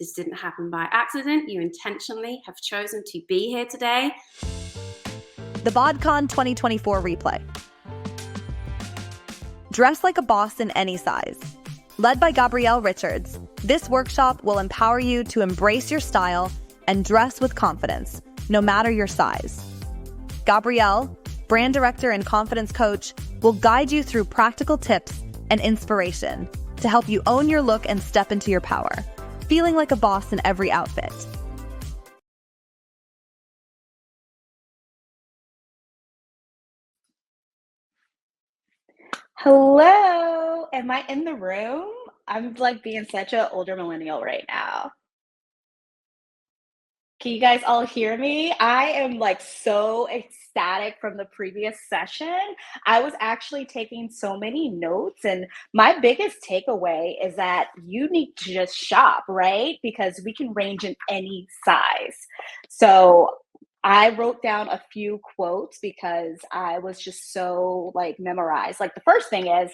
This didn't happen by accident. You intentionally have chosen to be here today. The BodCon 2024 replay. Dress like a boss in any size. Led by Gabrielle Richards, this workshop will empower you to embrace your style and dress with confidence, no matter your size. Gabrielle, brand director and confidence coach, will guide you through practical tips and inspiration to help you own your look and step into your power, feeling like a boss in every outfit. Hello, am I in the room? I'm like being such an older millennial right now. Can you guys all hear me? I am like so ecstatic from the previous session. I was actually taking so many notes, and my biggest takeaway is that you need to just shop, right? Because we can range in any size. So I wrote down a few quotes because I was just so like memorized. Like the first thing is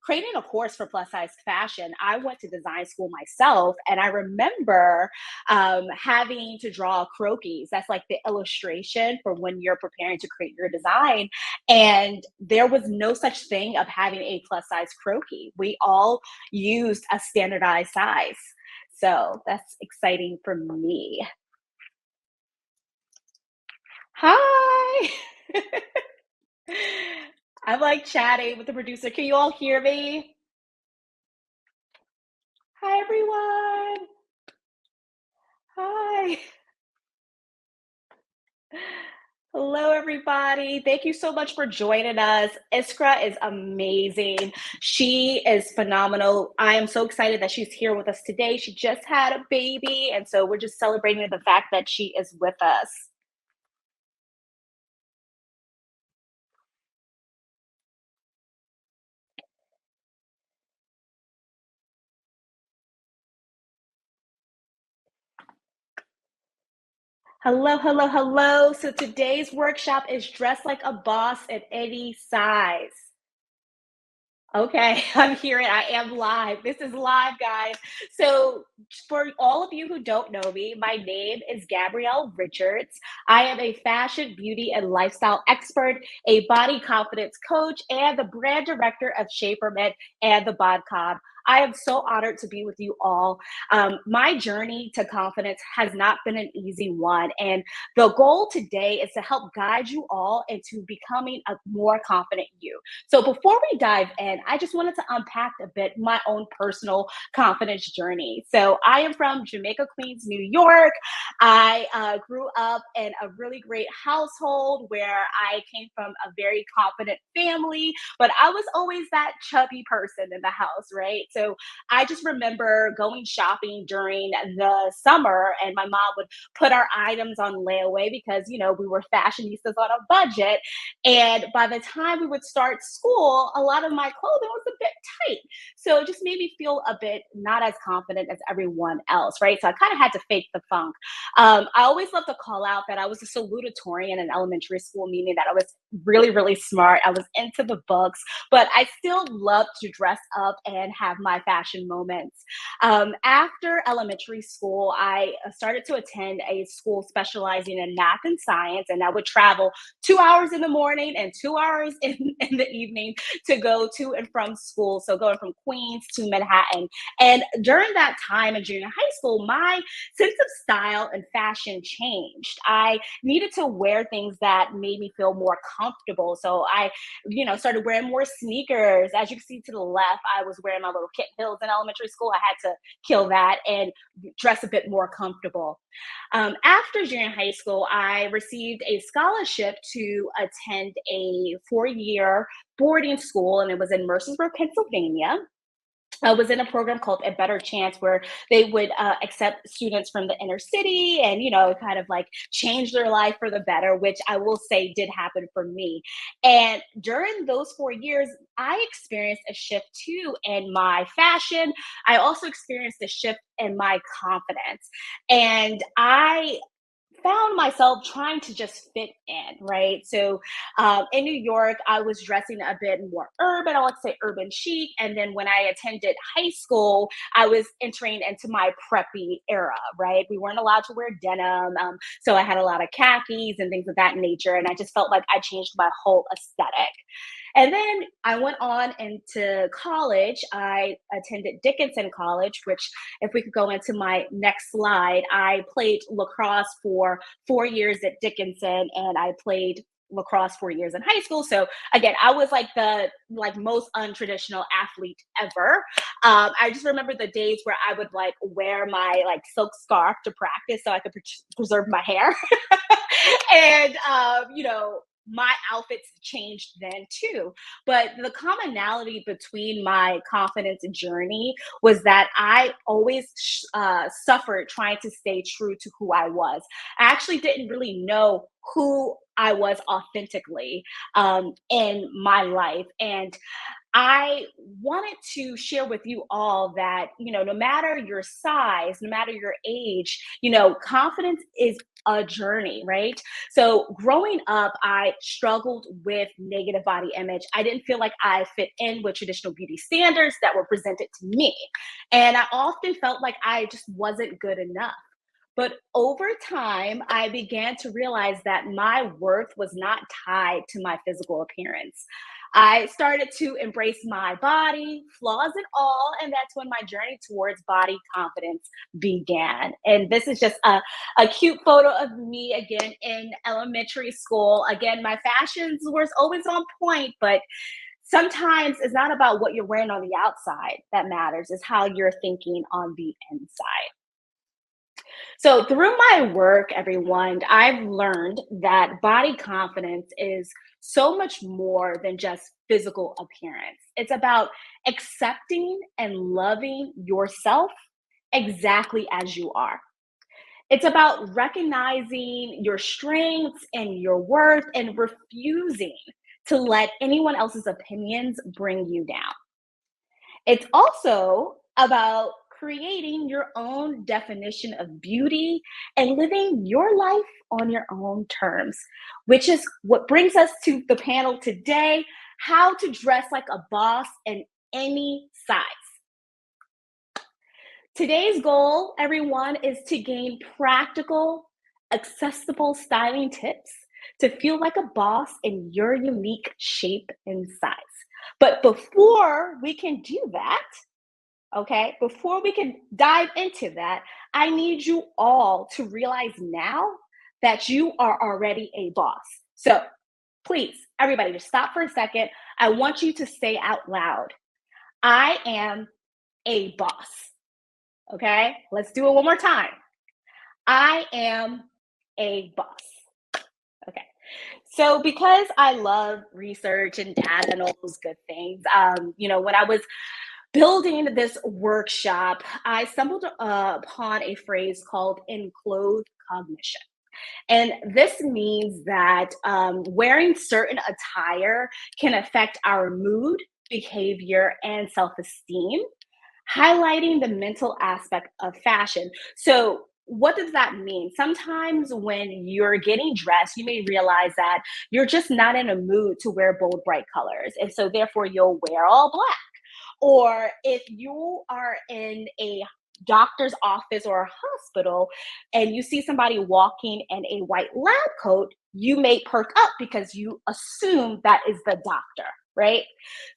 creating a course for plus size fashion. I went to design school myself, and I remember having to draw croquis. That's like the illustration for when you're preparing to create your design. And there was no such thing of having a plus size croquis. We all used a standardized size. So that's exciting for me. Hi. I'm like chatting with the producer. Can you all hear me? Hi, everyone. Hi. Hello, everybody. Thank you so much for joining us. Iskra is amazing. She is phenomenal. I am so excited that she's here with us today. She just had a baby, and so we're just celebrating the fact that she is with us. Hello, hello, hello. So today's workshop is dress like a boss in any size. Okay, I'm here and I am live. This is live, guys. So, for all of you who don't know me, my name is Gabrielle Richards. I am a fashion, beauty, and lifestyle expert, a body confidence coach, and the brand director of Shapermint and the BodCon. I am so honored to be with you all. My journey to confidence has not been an easy one. And the goal today is to help guide you all into becoming a more confident you. So before we dive in, I just wanted to unpack a bit my own personal confidence journey. So I am from Jamaica, Queens, New York. I grew up in a really great household where I came from a very confident family, but I was always that chubby person in the house, right? So I just remember going shopping during the summer, and my mom would put our items on layaway because, you know, we were fashionistas on a budget. And by the time we would start school, a lot of my clothing was a bit tight. So it just made me feel a bit not as confident as everyone else, right? So I kind of had to fake the funk. I always love to call out that I was a salutatorian in elementary school, meaning that I was really, really smart. I was into the books, but I still loved to dress up and have my fashion moments. After elementary school, I started to attend a school specializing in math and science, and I would travel 2 hours in the morning and 2 hours in the evening to go to and from school. So going from Queens to Manhattan. And during that time in junior high school, my sense of style and fashion changed. I needed to wear things that made me feel more comfortable. So I, started wearing more sneakers. As you can see to the left, I was wearing my little kitten heels in elementary school. I had to kill that and dress a bit more comfortable. After junior high school, I received a scholarship to attend a 4-year boarding school, and it was in Mercersburg, Pennsylvania. I was in a program called A Better Chance where they would accept students from the inner city and, kind of like change their life for the better, which I will say did happen for me. And during those 4 years, I experienced a shift too in my fashion. I also experienced a shift in my confidence. And I found myself trying to just fit in, right? So in New York, I was dressing a bit more urban, I like to say urban chic. And then when I attended high school, I was entering into my preppy era, right? We weren't allowed to wear denim. So I had a lot of khakis and things of that nature. And I just felt like I changed my whole aesthetic. And then I went on into college. I attended Dickinson College, which, if we could go into my next slide, I played lacrosse for 4 years at Dickinson, and I played lacrosse 4 years in high school. So again, I was like the most untraditional athlete ever. I just remember the days where I would like wear my like silk scarf to practice so I could preserve my hair. And my outfits changed then too. But the commonality between my confidence journey was that I always suffered trying to stay true to who I was. I actually didn't really know who I was authentically in my life. And I wanted to share with you all that, no matter your size, no matter your age, confidence is a journey, right? So growing up, I struggled with negative body image. I didn't feel like I fit in with traditional beauty standards that were presented to me. And I often felt like I just wasn't good enough. But over time, I began to realize that my worth was not tied to my physical appearance. I started to embrace my body, flaws and all, and that's when my journey towards body confidence began. And this is just a cute photo of me again in elementary school. Again, my fashions was always on point, but sometimes it's not about what you're wearing on the outside that matters, it's how you're thinking on the inside. So, through my work, everyone, I've learned that body confidence is so much more than just physical appearance. It's about accepting and loving yourself exactly as you are. It's about recognizing your strengths and your worth and refusing to let anyone else's opinions bring you down. It's also about creating your own definition of beauty and living your life on your own terms, which is what brings us to the panel today: how to dress like a boss in any size. Today's goal, everyone, is to gain practical, accessible styling tips to feel like a boss in your unique shape and size. But before we can do that, okay, before we can dive into that, I need you all to realize now that you are already a boss. So please, everybody, just stop for a second. I want you to say out loud, I am a boss. Okay, let's do it one more time. I am a boss. Okay. So because I love research and data and all those good things, when I was building this workshop, I stumbled upon a phrase called enclothed cognition. And this means that wearing certain attire can affect our mood, behavior, and self esteem, highlighting the mental aspect of fashion. So, what does that mean? Sometimes when you're getting dressed, you may realize that you're just not in a mood to wear bold, bright colors. And so, therefore, you'll wear all black. Or if you are in a doctor's office or a hospital and you see somebody walking in a white lab coat, you may perk up because you assume that is the doctor, right?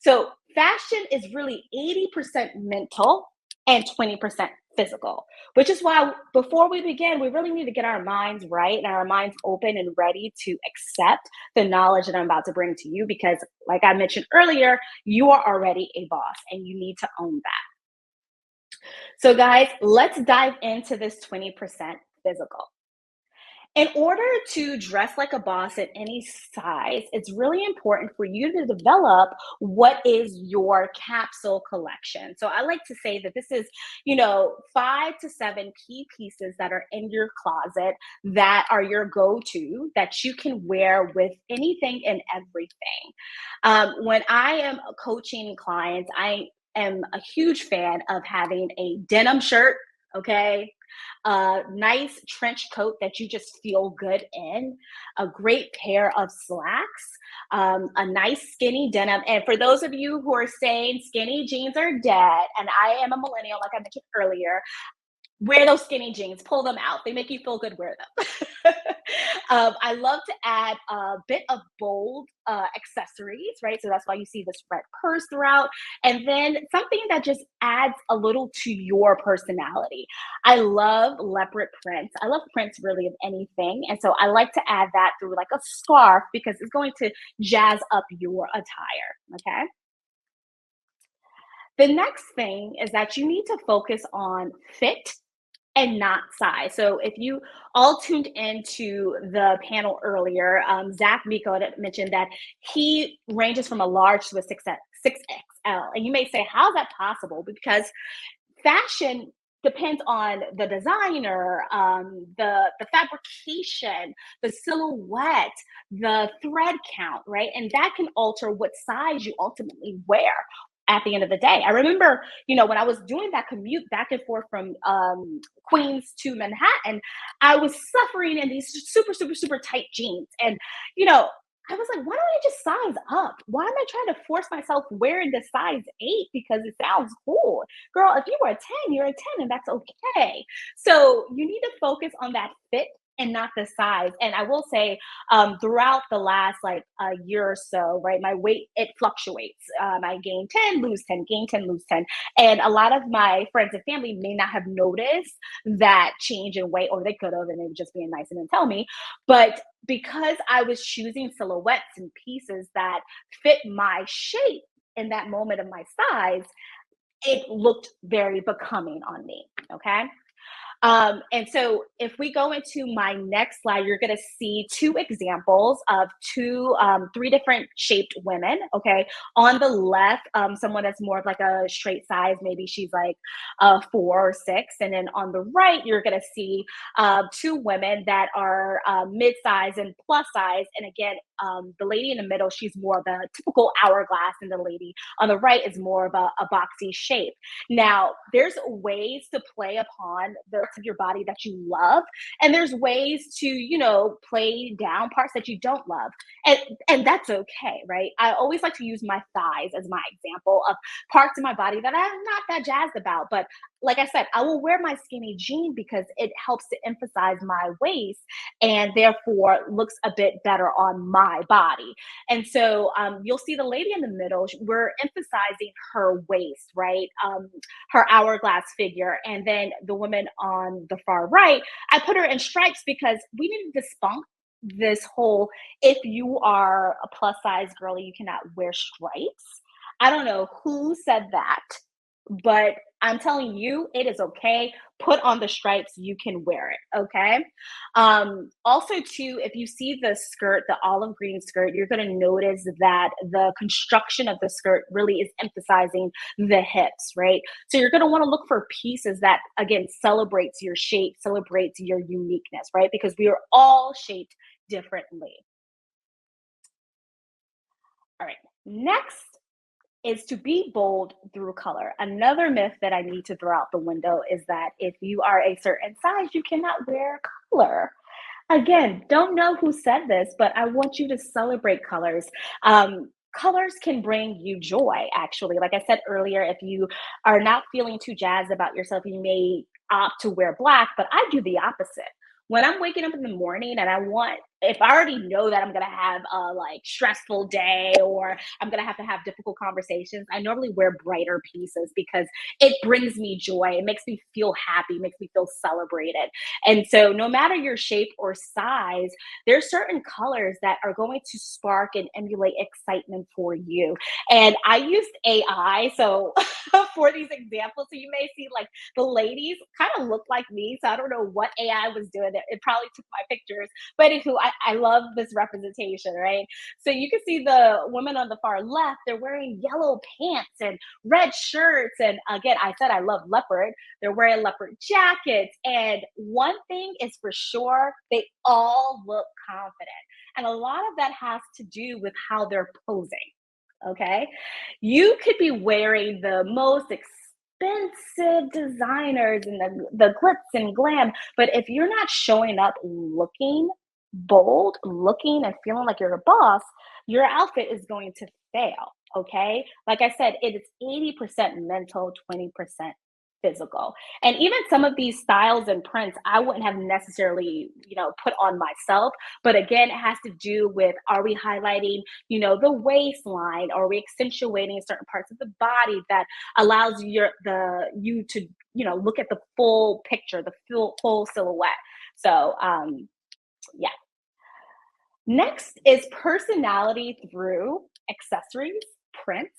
So fashion is really 80% mental and 20% physical, which is why before we begin, we really need to get our minds right and our minds open and ready to accept the knowledge that I'm about to bring to you, because like I mentioned earlier, you are already a boss and you need to own that. So guys, let's dive into this 20% physical. In order to dress like a boss at any size, it's really important for you to develop what is your capsule collection. So I like to say that this is, 5 to 7 key pieces that are in your closet that are your go-to that you can wear with anything and everything. When I am coaching clients, I am a huge fan of having a denim shirt. okay? A nice trench coat that you just feel good in, a great pair of slacks, a nice skinny denim. And for those of you who are saying skinny jeans are dead, and I am a millennial, like I mentioned earlier, wear those skinny jeans, pull them out. They make you feel good, wear them. I love to add a bit of bold accessories, right? So that's why you see this red purse throughout. And then something that just adds a little to your personality. I love leopard prints. I love prints really of anything. And so I like to add that through like a scarf because it's going to jazz up your attire. Okay. The next thing is that you need to focus on fit and not size. So if you all tuned into the panel earlier, Zach Miko had mentioned that he ranges from a large to a 6XL. And you may say, how's that possible? Because fashion depends on the designer, the fabrication, the silhouette, the thread count, right? And that can alter what size you ultimately wear at the end of the day. I remember, when I was doing that commute back and forth from Queens to Manhattan, I was suffering in these super, super, super tight jeans. And, you know, I was like, why don't I just size up? Why am I trying to force myself wearing the size 8 because it sounds cool? Girl, if you were a 10, you're a 10 and that's okay. So you need to focus on that fit and not the size. And I will say, throughout the last like a year or so, right, my weight, it fluctuates. I gain 10, lose 10, gain 10, lose 10. And a lot of my friends and family may not have noticed that change in weight, or they could have, and they were just being nice and didn't tell me. But because I was choosing silhouettes and pieces that fit my shape in that moment of my size, it looked very becoming on me. Okay. And so if we go into my next slide, you're going to see two examples of three different shaped women. Okay. On the left, someone that's more of like a straight size, maybe she's like 4 or 6. And then on the right, you're going to see two women that are mid-size and plus size. And again, the lady in the middle, she's more of a typical hourglass, and the lady on the right is more of a boxy shape. Now, there's ways to play upon the parts of your body that you love, and there's ways to, play down parts that you don't love. And that's okay, right? I always like to use my thighs as my example of parts of my body that I'm not that jazzed about. But like I said, I will wear my skinny jean because it helps to emphasize my waist and therefore looks a bit better on my body. And so you'll see the lady in the middle, we're emphasizing her waist, right? Her hourglass figure. And then the woman on the far right, I put her in stripes because we need to debunk this whole, if you are a plus size girly, you cannot wear stripes. I don't know who said that, but I'm telling you, it is okay. Put on the stripes, you can wear it. Okay. Also, too, if you see the skirt, the olive green skirt, you're going to notice that the construction of the skirt really is emphasizing the hips, right? So you're going to want to look for pieces that, again, celebrates your shape, celebrates your uniqueness, right? Because we are all shaped differently. All right. Next is to be bold through color. Another myth that I need to throw out the window is that if you are a certain size, you cannot wear color. Again, don't know who said this, but I want you to celebrate colors. Colors can bring you joy, actually. Like I said earlier, if you are not feeling too jazzed about yourself, you may opt to wear black, but I do the opposite. When I'm waking up in the morning and if I already know that I'm gonna have a like stressful day or I'm gonna have to have difficult conversations, I normally wear brighter pieces because it brings me joy. It makes me feel happy, makes me feel celebrated. And so no matter your shape or size, there's certain colors that are going to spark and emulate excitement for you. And I used AI so for these examples. So you may see like the ladies kind of look like me. So I don't know what AI was doing. It probably took my pictures. But anywho, I love this representation, right? So you can see the women on the far left, they're wearing yellow pants and red shirts. And again, I said I love leopard. They're wearing leopard jackets. And one thing is for sure, they all look confident. And a lot of that has to do with how they're posing. Okay. You could be wearing the most expensive designers and the glitz and glam. But if you're not showing up looking bold, looking and feeling like you're a boss, your outfit is going to fail. Okay. Like I said, it is 80% mental, 20% physical. And even some of these styles and prints, I wouldn't have necessarily, put on myself. But again, it has to do with, are we highlighting, the waistline? Are we accentuating certain parts of the body that allows you to, look at the full picture, the full silhouette? So yeah. Next is personality through accessories, prints,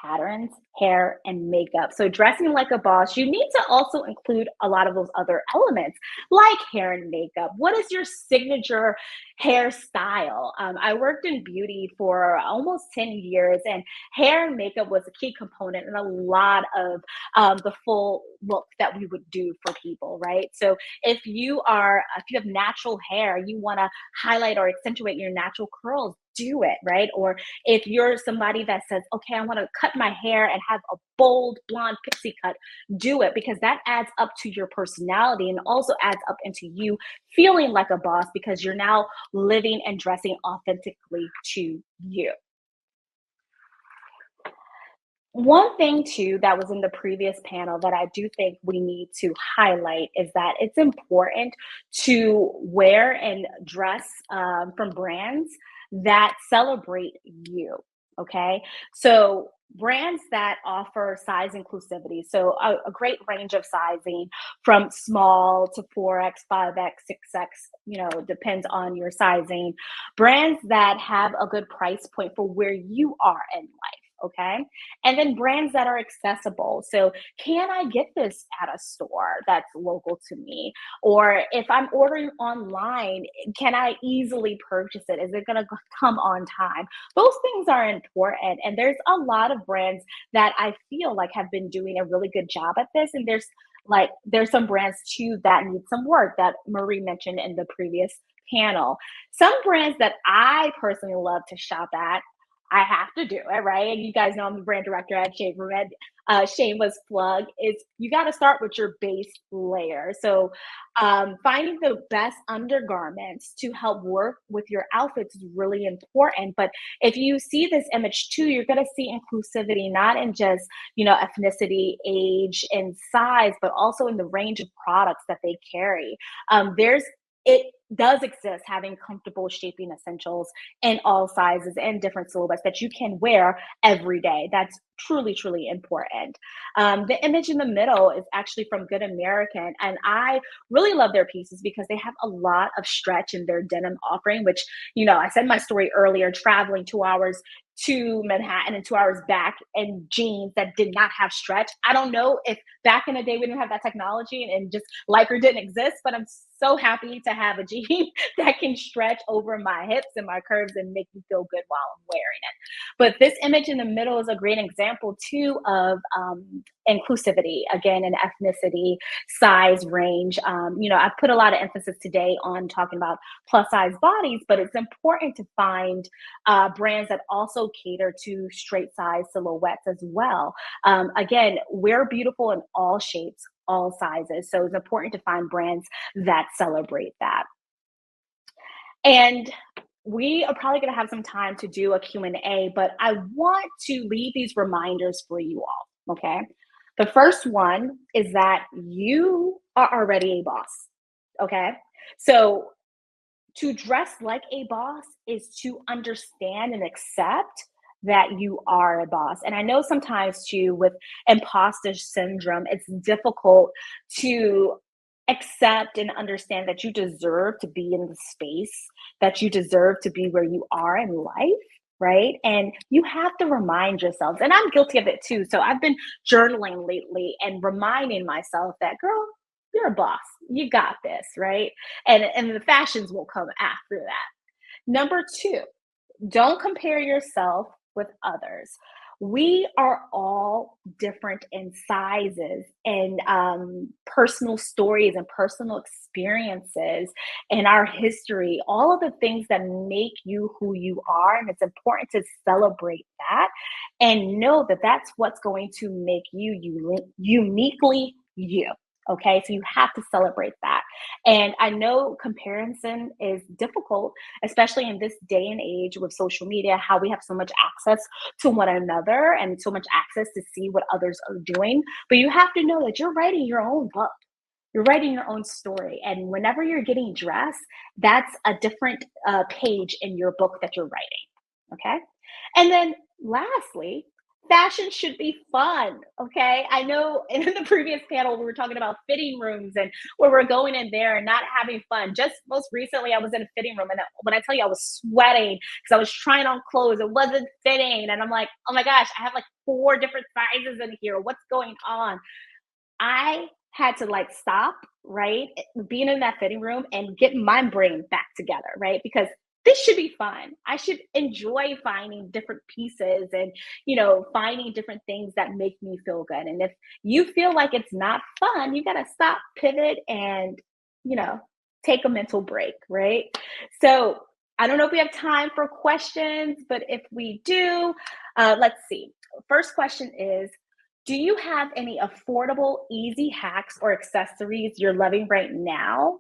patterns, hair, and makeup. So, dressing like a boss, you need to also include a lot of those other elements like hair and makeup. What is your signature hairstyle? I worked in beauty for almost 10 years, and hair and makeup was a key component in a lot of the full look that we would do for people, right? So, if you have natural hair, you want to highlight or accentuate your natural curls, do it, right? Or if you're somebody that says, okay, I want to cut my hair and have a bold blonde pixie cut, do it, because that adds up to your personality and also adds up into you feeling like a boss because you're now living and dressing authentically to you. One thing too that was in the previous panel that I do think we need to highlight is that it's important to wear and dress from brands that celebrate you. Okay, so brands that offer size inclusivity, so a great range of sizing from small to 4X, 5X, 6X, depends on your sizing. Brands that have a good price point for where you are in life. Okay. And then brands that are accessible. So, can I get this at a store that's local to me? Or if I'm ordering online, can I easily purchase it? Is it going to come on time? Those things are important. And there's a lot of brands that I feel like have been doing a really good job at this. And there's some brands too that need some work that Marie mentioned in the previous panel. Some brands that I personally love to shop at, I have to do it, right? And you guys know I'm the brand director at Shavermed. Shameless plug is you got to start with your base layer. So, finding the best undergarments to help work with your outfits is really important. But if you see this image too, you're going to see inclusivity not in just ethnicity, age, and size, but also in the range of products that they carry. It does exist having comfortable shaping essentials in all sizes and different silhouettes that you can wear every day. That's truly, truly important. The image in the middle is actually from Good American, and I really love their pieces because they have a lot of stretch in their denim offering, which, I said my story earlier, traveling 2 hours to Manhattan and 2 hours back in jeans that did not have stretch. I don't know if back in the day we didn't have that technology and just Lycra didn't exist, but I'm so happy to have a jean that can stretch over my hips and my curves and make me feel good while I'm wearing it. But this image in the middle is a great example too of inclusivity, again, in ethnicity, size range. I've put a lot of emphasis today on talking about plus size bodies, but it's important to find brands that also cater to straight size silhouettes as well. Again, we're beautiful in all shapes, all sizes. So it's important to find brands that celebrate that. And we are probably going to have some time to do a Q&A, but I want to leave these reminders for you all, okay? The first one is that you are already a boss, okay? So to dress like a boss is to understand and accept that you are a boss. And I know sometimes too with imposter syndrome, it's difficult to accept and understand that you deserve to be in the space, that you deserve to be where you are in life. Right. And you have to remind yourselves, and I'm guilty of it too. So I've been journaling lately and reminding myself that, girl, you're a boss. You got this. Right. And the fashions will come after that. Number two, don't compare yourself with others. we are all different in sizes and personal stories and personal experiences and our history, all of the things that make you who you are. And it's important to celebrate that and know that that's what's going to make you uniquely you. Okay, so you have to celebrate that. And I know comparison is difficult, especially in this day and age with social media, how we have so much access to one another and so much access to see what others are doing. But you have to know that you're writing your own book. You're writing your own story. And whenever you're getting dressed, that's a different page in your book that you're writing. Okay. And then lastly, fashion should be fun. Okay. I know in the previous panel, we were talking about fitting rooms and where we're going in there and not having fun. Just most recently, I was in a fitting room. And when I tell you I was sweating because I was trying on clothes, it wasn't fitting. And I'm like, oh my gosh, I have like 4 different sizes in here. What's going on? I had to like stop, right? Being in that fitting room and get my brain back together, right? Because this should be fun. I should enjoy finding different pieces and, finding different things that make me feel good. And if you feel like it's not fun, you got to stop, pivot, and, you know, take a mental break, right? So I don't know if we have time for questions, but if we do, let's see. First question is, do you have any affordable, easy hacks or accessories you're loving right now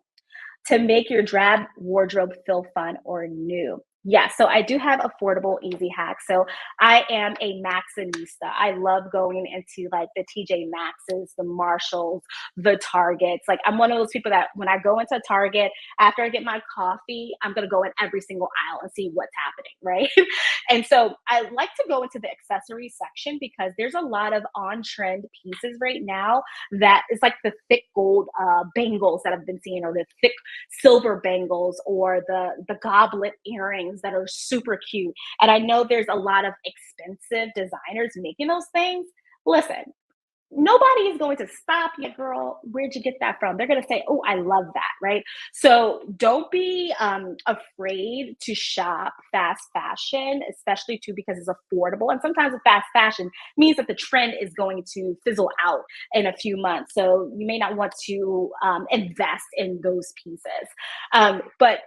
to make your drab wardrobe feel fun or new? Yeah, so I do have affordable, easy hacks. So I am a Maxinista. I love going into like the TJ Maxx's, the Marshalls, the Targets. Like I'm one of those people that when I go into Target, after I get my coffee, I'm gonna go in every single aisle and see what's happening, right? And so I like to go into the accessory section because there's a lot of on-trend pieces right now that is like the thick gold bangles that I've been seeing, or the thick silver bangles, or the goblet earrings that are super cute. And I know there's a lot of expensive designers making those things. Listen, nobody is going to stop you, girl. Where'd you get that from? They're going to say, oh, I love that, right? So don't be afraid to shop fast fashion, especially too because it's affordable. And sometimes the fast fashion means that the trend is going to fizzle out in a few months. So you may not want to invest in those pieces. But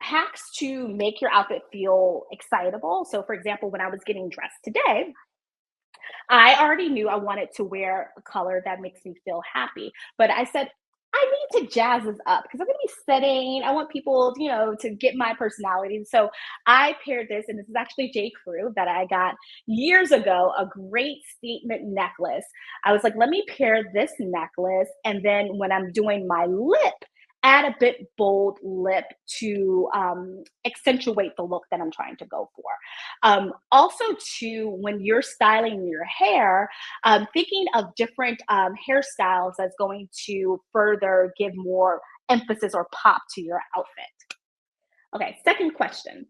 hacks to make your outfit feel excitable. So for example, when I was getting dressed today, I already knew I wanted to wear a color that makes me feel happy. But I said, I need to jazz this up because I'm going to be sitting. I want people, to get my personality. So I paired this, and this is actually J. Crew that I got years ago, a great statement necklace. I was like, let me pair this necklace. And then when I'm doing my lip, add a bit bold lip to accentuate the look that I'm trying to go for. Also, too, when you're styling your hair, thinking of different hairstyles that's going to further give more emphasis or pop to your outfit. Okay, second question.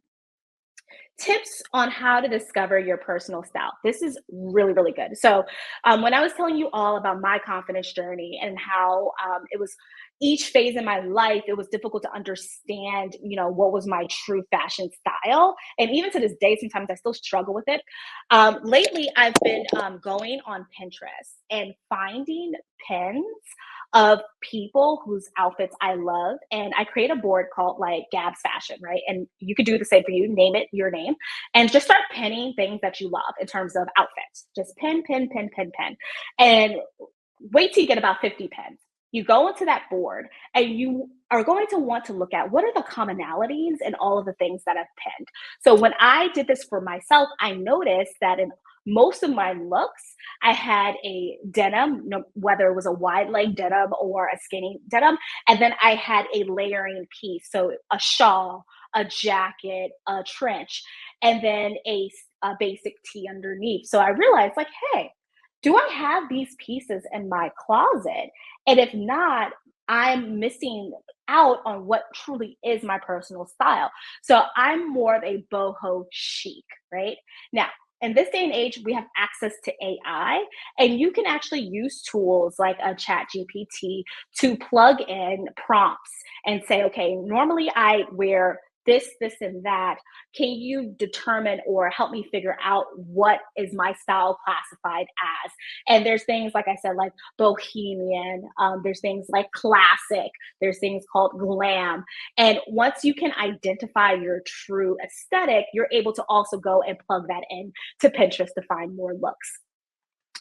Tips on how to discover your personal style. This is really, really good. So, when I was telling you all about my confidence journey and how it was each phase in my life, it was difficult to understand, what was my true fashion style. And even to this day, sometimes I still struggle with it. Lately, I've been going on Pinterest and finding pins of people whose outfits I love. And I create a board called like Gab's Fashion, right? And you could do the same for you, name it your name, and just start pinning things that you love in terms of outfits. Just pin, pin, pin, pin, pin. And wait till you get about 50 pins. You go into that board and you are going to want to look at what are the commonalities in all of the things that I've pinned. So when I did this for myself, I noticed that in most of my looks, I had a denim, whether it was a wide leg denim or a skinny denim. And then I had a layering piece. So a shawl, a jacket, a trench, and then a basic tee underneath. So I realized like, hey, do I have these pieces in my closet? And if not, I'm missing out on what truly is my personal style. So I'm more of a boho chic, right? Now, in this day and age, we have access to AI, and you can actually use tools like a chat GPT to plug in prompts and say, okay, normally I wear this, and that. Can you determine or help me figure out what is my style classified as? And there's things, like I said, like bohemian, there's things like classic, there's things called glam. And once you can identify your true aesthetic, you're able to also go and plug that in to Pinterest to find more looks.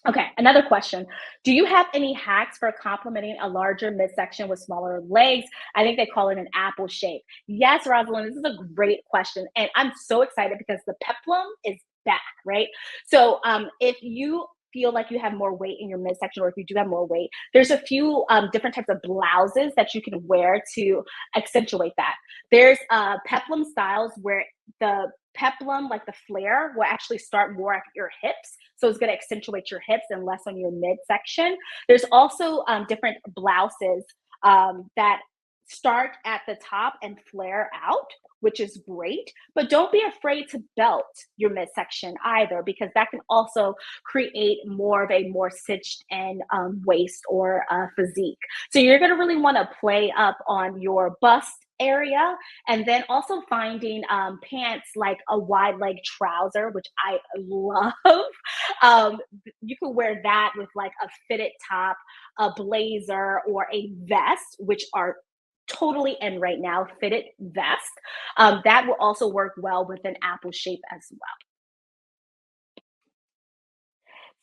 Okay, another question. Do you have any hacks for complementing a larger midsection with smaller legs? I think they call it an apple shape. Yes, Rosalind, this is a great question. And I'm so excited because the peplum is back, right? So if you feel like you have more weight in your midsection, or if you do have more weight, there's a few different types of blouses that you can wear to accentuate that. There's peplum styles where the peplum, like the flare, will actually start more at your hips. So it's going to accentuate your hips and less on your midsection. There's also different blouses that start at the top and flare out, which is great. But don't be afraid to belt your midsection either, because that can also create more of a more cinched and waist or physique. So you're going to really want to play up on your bust area, and then also finding pants like a wide leg trouser, which I love. um, you can wear that with like a fitted top, a blazer, or a vest, which are totally in right now, fitted vest. That will also work well with an apple shape as well.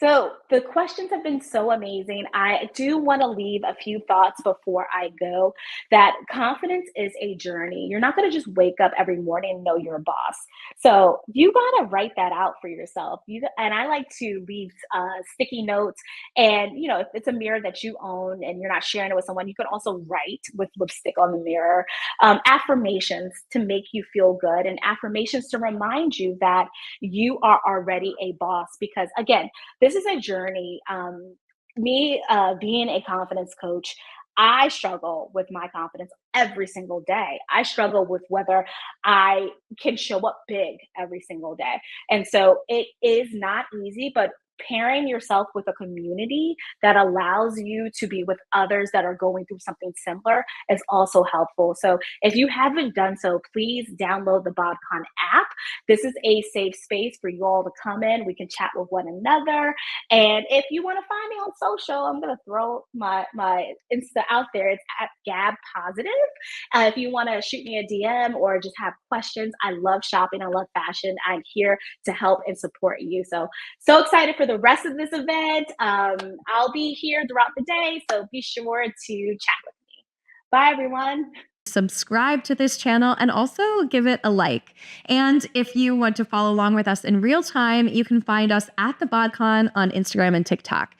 So the questions have been so amazing. I do want to leave a few thoughts before I go, that confidence is a journey. You're not going to just wake up every morning and know you're a boss. So you got to write that out for yourself. And I like to leave sticky notes. And, you know, if it's a mirror that you own and you're not sharing it with someone, you can also write with lipstick on the mirror affirmations to make you feel good, and affirmations to remind you that you are already a boss. Because again, this is a journey. Me being a confidence coach, I struggle with my confidence every single day. I struggle with whether I can show up big every single day. And so it is not easy, but pairing yourself with a community that allows you to be with others that are going through something similar is also helpful. So if you haven't done so, please download the BodCon app. This is a safe space for you all to come in. We can chat with one another. And if you want to find me on social, I'm going to throw my Insta out there. It's at Gab Positive. If you want to shoot me a DM or just have questions, I love shopping. I love fashion. I'm here to help and support you. So excited for the rest of this event. I'll be here throughout the day, so be sure to chat with me. Bye, everyone. Subscribe to this channel and also give it a like. And if you want to follow along with us in real time, you can find us at the BodCon on Instagram and TikTok.